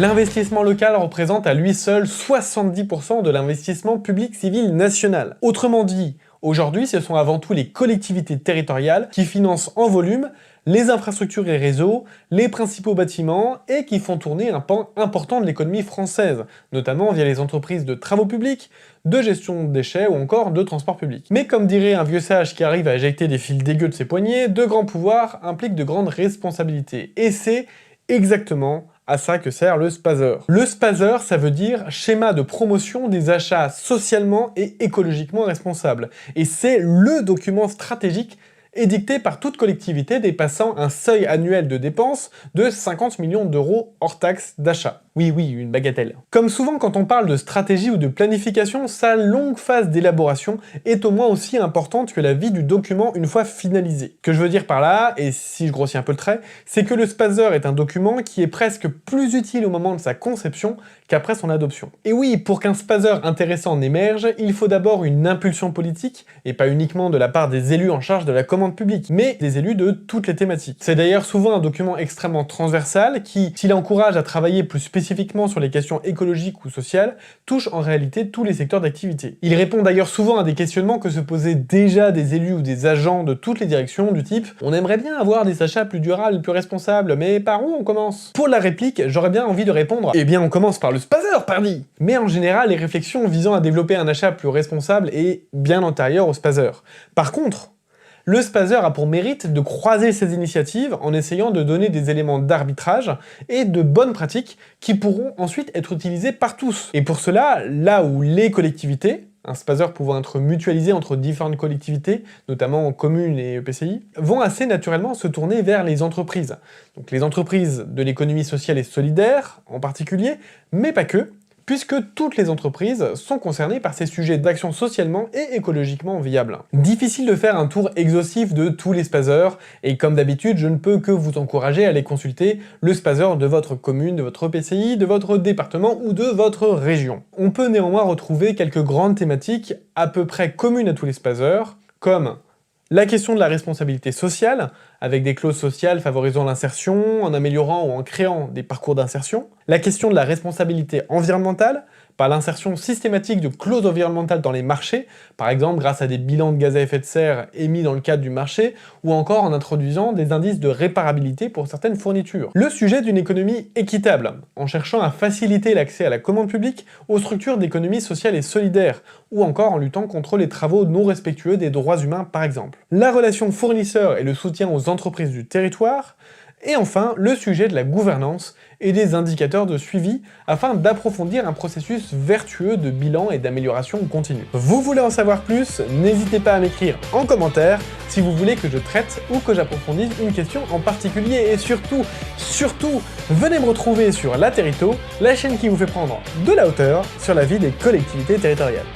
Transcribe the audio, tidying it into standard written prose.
L'investissement local représente à lui seul 70% de l'investissement public civil national. Autrement dit, aujourd'hui, ce sont avant tout les collectivités territoriales qui financent en volume les infrastructures et réseaux, les principaux bâtiments et qui font tourner un pan important de l'économie française, notamment via les entreprises de travaux publics, de gestion de déchets ou encore de transport public. Mais comme dirait un vieux sage qui arrive à éjecter des fils dégueux de ses poignets, de grands pouvoirs impliquent de grandes responsabilités. Et c'est exactement à ça que sert le SPASER. Le SPASER, ça veut dire schéma de promotion des achats socialement et écologiquement responsables. Et c'est le document stratégique édicté par toute collectivité dépassant un seuil annuel de dépenses de 50 millions d'euros hors taxes d'achat. Oui, une bagatelle. Comme souvent quand on parle de stratégie ou de planification, sa longue phase d'élaboration est au moins aussi importante que la vie du document une fois finalisé. Ce que je veux dire par là, et si je grossis un peu le trait, c'est que le SPASER est un document qui est presque plus utile au moment de sa conception qu'après son adoption. Et oui, pour qu'un SPASER intéressant émerge, il faut d'abord une impulsion politique, et pas uniquement de la part des élus en charge de la commande publique, mais des élus de toutes les thématiques. C'est d'ailleurs souvent un document extrêmement transversal qui, s'il encourage à travailler plus spécifiquement sur les questions écologiques ou sociales, touche en réalité tous les secteurs d'activité. Il répond d'ailleurs souvent à des questionnements que se posaient déjà des élus ou des agents de toutes les directions du type « On aimerait bien avoir des achats plus durables, plus responsables, mais par où on commence ?» Pour la réplique, j'aurais bien envie de répondre « Eh bien on commence par le SPASER, pardi !» Mais en général, les réflexions visant à développer un achat plus responsable est bien antérieure au SPASER. Par contre, le SPASER a pour mérite de croiser ces initiatives en essayant de donner des éléments d'arbitrage et de bonnes pratiques qui pourront ensuite être utilisés par tous. Et pour cela, là où les collectivités, un SPASER pouvant être mutualisé entre différentes collectivités, notamment communes et EPCI, vont assez naturellement se tourner vers les entreprises. Donc les entreprises de l'économie sociale et solidaire en particulier, mais pas que, puisque toutes les entreprises sont concernées par ces sujets d'action socialement et écologiquement viables. Difficile de faire un tour exhaustif de tous les SPASER, et comme d'habitude, je ne peux que vous encourager à aller consulter le SPASER de votre commune, de votre EPCI, de votre département ou de votre région. On peut néanmoins retrouver quelques grandes thématiques à peu près communes à tous les SPASER, comme la question de la responsabilité sociale, avec des clauses sociales favorisant l'insertion, en améliorant ou en créant des parcours d'insertion. La question de la responsabilité environnementale, par l'insertion systématique de clauses environnementales dans les marchés, par exemple grâce à des bilans de gaz à effet de serre émis dans le cadre du marché, ou encore en introduisant des indices de réparabilité pour certaines fournitures. Le sujet d'une économie équitable, en cherchant à faciliter l'accès à la commande publique aux structures d'économie sociale et solidaire, ou encore en luttant contre les travaux non respectueux des droits humains par exemple. La relation fournisseur et le soutien aux entreprises du territoire, et enfin, le sujet de la gouvernance et des indicateurs de suivi afin d'approfondir un processus vertueux de bilan et d'amélioration continue. Vous voulez en savoir plus? N'hésitez pas à m'écrire en commentaire si vous voulez que je traite ou que j'approfondisse une question en particulier, et surtout, venez me retrouver sur La Territo, la chaîne qui vous fait prendre de la hauteur sur la vie des collectivités territoriales.